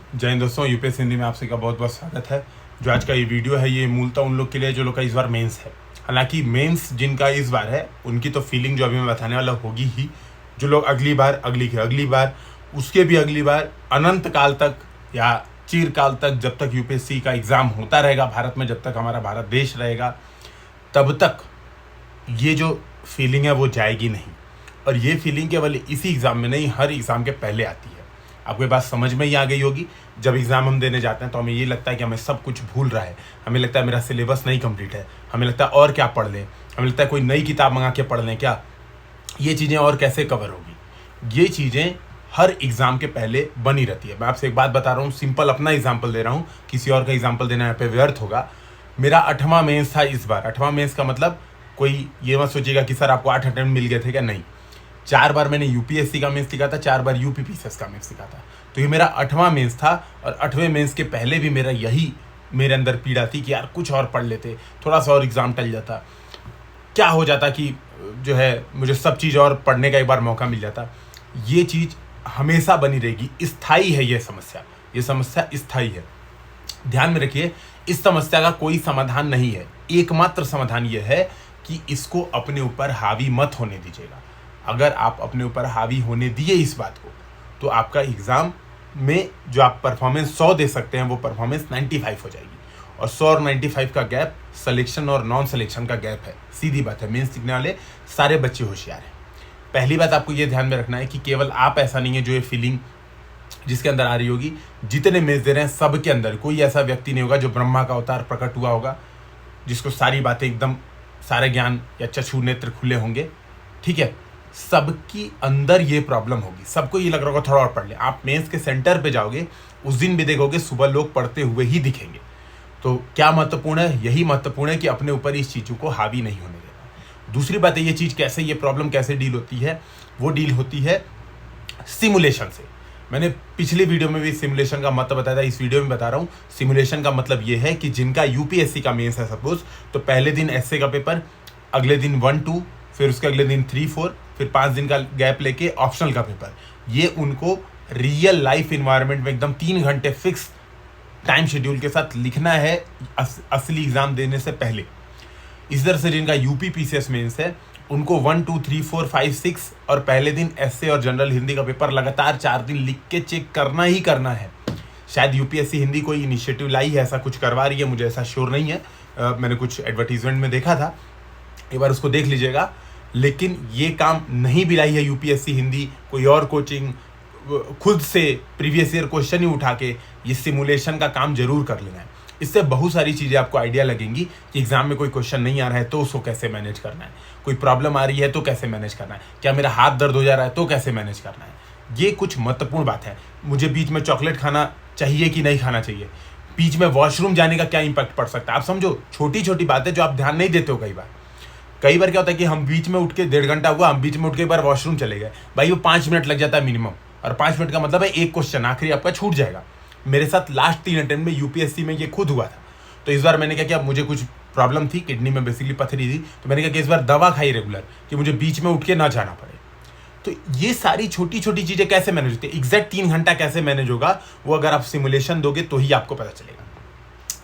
जय हिंद दोस्तों, यूपीएससी हिंदी में आप सभी का बहुत बहुत स्वागत है। जो आज का ये वीडियो है ये मूलतः उन लोग के लिए जो लोग का इस बार मेंस है। हालांकि मेंस जिनका इस बार है उनकी तो फीलिंग जो अभी मैं बताने वाला होगी ही। जो लोग अगली बार उसके भी अगली बार अनंत काल तक या चिरकाल तक जब तक यूपीएससी का एग्ज़ाम होता रहेगा भारत में, जब तक हमारा भारत देश रहेगा तब तक ये जो फीलिंग है वो जाएगी नहीं। और ये फीलिंग केवल इसी एग्ज़ाम में नहीं, हर एग्ज़ाम के पहले आती है। आपको ये बात समझ में ही आ गई होगी। जब एग्ज़ाम हम देने जाते हैं तो हमें ये लगता है कि हमें सब कुछ भूल रहा है, हमें लगता है मेरा सिलेबस नहीं कंप्लीट है, हमें लगता है और क्या पढ़ लें, हमें लगता है कोई नई किताब मंगा के पढ़ लें, क्या ये चीज़ें और कैसे कवर होगी। ये चीज़ें हर एग्ज़ाम के पहले बनी रहती है। मैं आपसे एक बात बता रहा हूँ, सिंपल अपना एग्जाम्पल दे रहा हूँ, किसी और का एग्जाम्पल देना यहाँ पे व्यर्थ होगा। मेरा 8वां मेंस था इस बार। 8वां मेंस का मतलब कोई ये मत सोचिएगा कि सर आपको 8 अटेम्प्ट मिल गए थे क्या, नहीं। 4 बार मैंने यूपीएससी का मेंस लिखा था, 4 बार यूपीपीसीएस का मेंस लिखा था। तो ये मेरा 8वां मेंस था और 8वें मेंस के पहले भी मेरा यही मेरे अंदर पीड़ा थी कि यार कुछ और पढ़ लेते, थोड़ा सा और एग्ज़ाम टल जाता, क्या हो जाता कि जो है मुझे सब चीज़ और पढ़ने का एक बार मौका मिल जाता। ये चीज़ हमेशा बनी रहेगी, स्थायी है ये समस्या स्थायी है। ध्यान में रखिए, इस समस्या का कोई समाधान नहीं है। एकमात्र समाधान ये है कि इसको अपने ऊपर हावी मत होने दीजिएगा। अगर आप अपने ऊपर हावी होने दिए इस बात को, तो आपका एग्ज़ाम में जो आप परफॉर्मेंस 100 दे सकते हैं वो परफॉर्मेंस 95 हो जाएगी। और 100 और 95 का गैप सिलेक्शन और नॉन सिलेक्शन का गैप है। सीधी बात है, मेंस लिखने वाले सारे बच्चे होशियार हैं। पहली बात आपको ये ध्यान में रखना है कि केवल आप ऐसा नहीं है जो ये फीलिंग जिसके अंदर आ रही होगी। जितने मेंस दे रहे हैं सब के अंदर कोई ऐसा व्यक्ति नहीं होगा जो ब्रह्मा का अवतार प्रकट हुआ होगा, जिसको सारी बातें एकदम सारे ज्ञान या चक्षु नेत्र खुले होंगे। ठीक है, सबकी अंदर ये प्रॉब्लम होगी। सबको ये लग रहा होगा थोड़ा और पढ़ ले। आप मेंस के सेंटर पे जाओगे उस दिन भी देखोगे सुबह लोग पढ़ते हुए ही दिखेंगे। तो क्या महत्वपूर्ण है? यही महत्वपूर्ण है कि अपने ऊपर इस चीज़ों को हावी नहीं होने देना। दूसरी बात है, ये चीज़ कैसे, ये प्रॉब्लम कैसे डील होती है? वो डील होती है सिमुलेशन से। मैंने पिछली वीडियो में भी सिमुलेशन का मतलब बताया था, इस वीडियो में बता रहा हूँ। सिमुलेशन का मतलब ये है कि जिनका यूपीएससी का मेंस है सपोज, तो पहले दिन एसए का पेपर, अगले दिन 1-2, फिर उसके अगले दिन 3-4, फिर 5 दिन का गैप लेके ऑप्शनल का पेपर। ये उनको रियल लाइफ इन्वायरमेंट में एकदम 3 घंटे फिक्स टाइम शेड्यूल के साथ लिखना है असली एग्जाम देने से पहले। इस तरह से जिनका यूपीपीसीएस मेंस है उनको 1, 2, 3, 4, 5, 6 और पहले दिन एसए और जनरल हिंदी का पेपर लगातार 4 दिन लिख के चेक करना ही करना है। शायद यूपीएससी हिंदी कोई इनिशिएटिव लाई है, ऐसा कुछ करवा रही है, मुझे ऐसा श्योर नहीं है। मैंने कुछ एडवर्टीजमेंट में देखा था, एक बार उसको देख लीजिएगा। लेकिन ये काम नहीं भी लाई है यूपीएससी हिंदी, कोई और कोचिंग खुद से प्रीवियस ईयर क्वेश्चन ही उठा के ये सिमुलेशन का काम जरूर कर लेना है। इससे बहुत सारी चीज़ें आपको आइडिया लगेंगी कि एग्जाम में कोई क्वेश्चन नहीं आ रहा है तो उसको कैसे मैनेज करना है, कोई प्रॉब्लम आ रही है तो कैसे मैनेज करना है, क्या मेरा हाथ दर्द हो जा रहा है तो कैसे मैनेज करना है। ये कुछ महत्वपूर्ण बात है। मुझे बीच में चॉकलेट खाना चाहिए कि नहीं खाना चाहिए, बीच में वॉशरूम जाने का क्या इंपैक्ट पड़ सकता है। आप समझो, छोटी छोटी बातें जो आप ध्यान नहीं देते हो। कई बार क्या होता है कि हम बीच में उठ के 1.5 घंटा हुआ, हम बीच में उठ के एक बार वॉशरूम चले गए, भाई वो 5 मिनट लग जाता है मिनिमम। और 5 मिनट का मतलब है एक क्वेश्चन आखिरी आपका छूट जाएगा। मेरे साथ लास्ट 3 अटेम्प्ट में यूपीएससी में ये खुद हुआ था। तो इस बार मैंने क्या किया, मुझे कुछ प्रॉब्लम थी, किडनी में बेसिकली पथरी थी, तो मैंने कहा कि इस बार दवा खाई रेगुलर कि मुझे बीच में उठ के ना जाना पड़े। तो ये सारी छोटी छोटी चीज़ें कैसे मैनेज होती है, एग्जैक्ट 3 घंटा कैसे मैनेज होगा, वो अगर आप सिमुलेशन दोगे तो ही आपको पता चलेगा।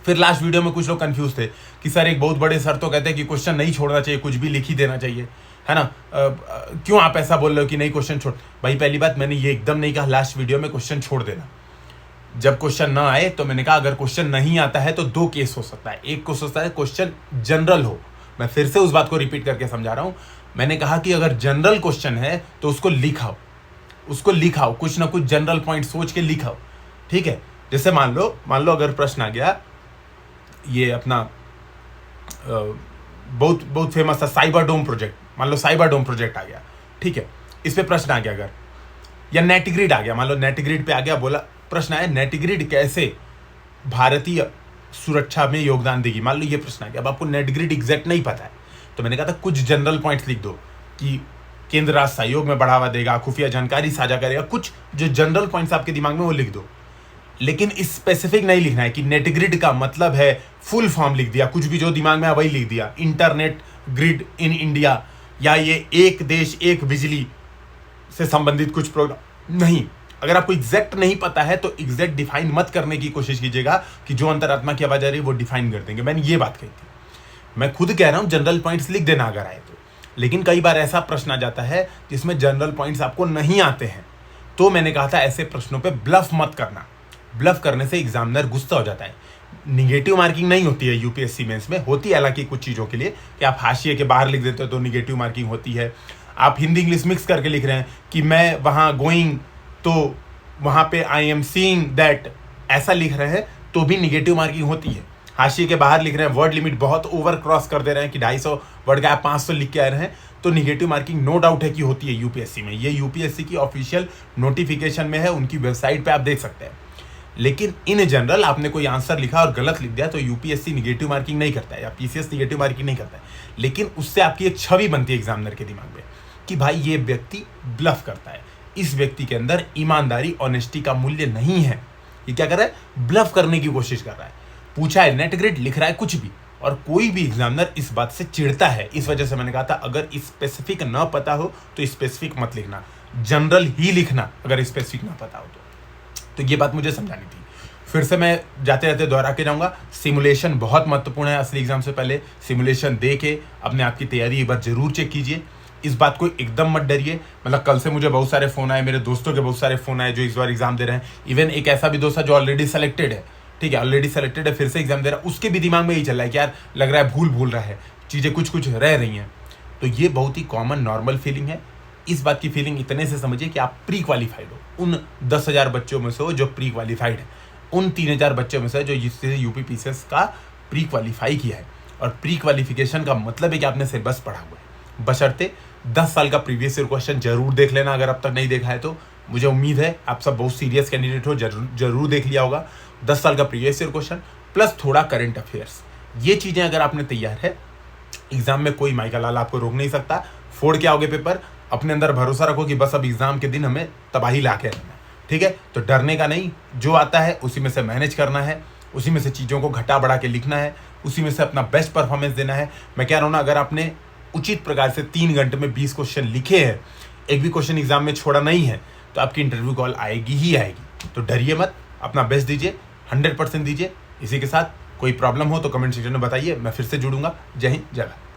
फिर लास्ट वीडियो में कुछ लोग कंफ्यूज थे कि सर एक बहुत बड़े सर तो कहते हैं कि क्वेश्चन नहीं छोड़ना चाहिए, कुछ भी लिख ही देना चाहिए, है ना। क्यों आप ऐसा बोल रहे हो कि नहीं क्वेश्चन छोड़? भाई पहली बात, मैंने ये एकदम नहीं कहा लास्ट वीडियो में क्वेश्चन छोड़ देना। जब क्वेश्चन ना आए तो मैंने कहा अगर क्वेश्चन नहीं आता है तो 2 केस हो सकता है। एक हो सकता है क्वेश्चन जनरल हो, मैं फिर से उस बात को रिपीट करके समझा रहा हूँ। मैंने कहा कि अगर जनरल क्वेश्चन है तो उसको लिखाओ, कुछ ना कुछ जनरल पॉइंट सोच के लिखाओ। ठीक है, जैसे मान लो अगर प्रश्न आ गया, ये अपना बहुत बहुत फेमस था साइबर डोम प्रोजेक्ट, मान लो साइबर डोम प्रोजेक्ट आ गया, ठीक है, इस पे प्रश्न आ गया अगर, या नेटिग्रिड आ गया, मान लो नेटिग्रिड पे आ गया, बोला प्रश्न आया नेटिग्रिड कैसे भारतीय सुरक्षा में योगदान देगी, मान लो ये प्रश्न आ गया। अब आपको नेटिग्रिड एग्जैक्ट नहीं पता है तो मैंने कहा था कुछ जनरल पॉइंट्स लिख दो कि केंद्र राष्ट्र सहयोग में बढ़ावा देगा, खुफिया जानकारी साझा करेगा, कुछ जो जनरल पॉइंट्स आपके दिमाग में वो लिख दो। लेकिन स्पेसिफिक नहीं लिखना है कि नेटग्रिड का मतलब है फुल फॉर्म लिख दिया, कुछ भी जो दिमाग में है वही लिख दिया, इंटरनेट ग्रिड इन इंडिया, या ये एक देश एक बिजली से संबंधित कुछ प्रोग्राम नहीं। अगर आपको एग्जैक्ट नहीं पता है तो एग्जैक्ट डिफाइन मत करने की कोशिश कीजिएगा कि जो अंतरात्मा की आवाज आ रही है वो डिफाइन कर देंगे। मैंने ये बात कही थी। मैं खुद कह रहा हूं जनरल पॉइंट्स लिख देना अगर आए तो, लेकिन कई बार ऐसा प्रश्न आ जाता है जिसमें जनरल पॉइंट्स आपको नहीं आते हैं, तो मैंने कहा था ऐसे प्रश्नों पे ब्लफ मत करना। ब्लफ करने से एग्जामिनर गुस्सा हो जाता है। निगेटिव मार्किंग नहीं होती है यूपीएससी मेंस में, होती है हालांकि कुछ चीज़ों के लिए कि आप हाशिए के बाहर लिख देते हो तो निगेटिव मार्किंग होती है। आप हिंदी इंग्लिश मिक्स करके लिख रहे हैं कि मैं वहाँ गोइंग तो वहाँ पे आई एम सीइंग दैट, ऐसा लिख रहे हैं तो भी निगेटिव मार्किंग होती है। हाशिए के बाहर लिख रहे हैं, वर्ड लिमिट बहुत ओवर क्रॉस कर दे रहे हैं कि 250 वर्ड का आप 500 लिख के आ रहे हैं, तो निगेटिव मार्किंग नो डाउट है कि होती है यूपीएससी में। ये यूपीएससी की ऑफिशियल नोटिफिकेशन में है, उनकी वेबसाइट पे आप देख सकते हैं। लेकिन इन जनरल आपने कोई आंसर लिखा और गलत लिख दिया तो यूपीएससी निगेटिव मार्किंग नहीं करता है या पीसीएस निगेटिव मार्किंग नहीं करता है, लेकिन उससे आपकी एक छवि बनती है एग्जामिनर के दिमाग में कि भाई ये व्यक्ति ब्लफ करता है, इस व्यक्ति के अंदर ईमानदारी ऑनेस्टी का मूल्य नहीं है, ये क्या कर रहा है, ब्लफ करने की कोशिश कर रहा है। पूछा है नेट ग्रेड, लिख रहा है कुछ भी, और कोई भी एग्जामिनर इस बात से चिढ़ता है। इस वजह से मैंने कहा था अगर स्पेसिफिक ना पता हो तो स्पेसिफिक मत लिखना, जनरल ही लिखना अगर स्पेसिफिक ना पता हो तो ये बात मुझे समझानी थी। फिर से मैं जाते रहते दोहरा के जाऊंगा, सिमुलेशन बहुत महत्वपूर्ण है। असली एग्जाम से पहले सिमुलेशन दे के अपने आप की तैयारी एक बार जरूर चेक कीजिए। इस बात को एकदम मत डरिए। मतलब कल से मुझे बहुत सारे फ़ोन आए, मेरे दोस्तों के बहुत सारे फ़ोन आए जो इस बार एग्जाम दे रहे हैं। इवन एक ऐसा भी दोस्त है जो ऑलरेडी सेलेक्टेड है, ठीक है, ऑलरेडी सेलेक्टेड है, फिर से एग्जाम दे रहा है, उसके भी दिमाग में यही चल रहा है कि यार लग रहा है भूल रहा है, चीज़ें कुछ रह रही हैं। तो ये बहुत ही कॉमन नॉर्मल फीलिंग है। इस बात की फीलिंग इतने से समझिए कि आप प्री क्वालिफाइड हो। उन 10,000 बच्चों में से हो जो प्री क्वालिफाइड है, उन 3,000 बच्चों में से जो जिससे यूपी पीसीएस का प्री क्वालिफाई किया है। और प्री क्वालिफिकेशन का मतलब है कि आपने सिलेबस पढ़ा हुआ है, बशर्ते 10 साल का प्रीवियस ईयर क्वेश्चन जरूर देख लेना अगर अब तक नहीं देखा है तो। मुझे उम्मीद है आप सब बहुत सीरियस कैंडिडेट हो, जरूर देख लिया होगा 10 साल का प्रीवियस ईयर क्वेश्चन प्लस थोड़ा करंट अफेयर्स। ये चीज़ें अगर आपने तैयार है, एग्जाम में कोई माइका लाल आपको रोक नहीं सकता। फोड़ के आओगे पेपर, अपने अंदर भरोसा रखो कि बस अब एग्जाम के दिन हमें तबाही ला के रहना है, ठीक है। तो डरने का नहीं, जो आता है उसी में से मैनेज करना है, उसी में से चीज़ों को घटा बढ़ा के लिखना है, उसी में से अपना बेस्ट परफॉर्मेंस देना है। मैं कह रहा हूँ ना, अगर आपने उचित प्रकार से 3 घंटे में 20 क्वेश्चन लिखे हैं, एक भी क्वेश्चन एग्जाम में छोड़ा नहीं है, तो आपकी इंटरव्यू कॉल आएगी ही आएगी। तो डरिए मत, अपना बेस्ट दीजिए, 100% दीजिए। इसी के साथ कोई प्रॉब्लम हो तो कमेंट सेक्शन में बताइए, मैं फिर से जुड़ूंगा। जय हिंद, जय भारत।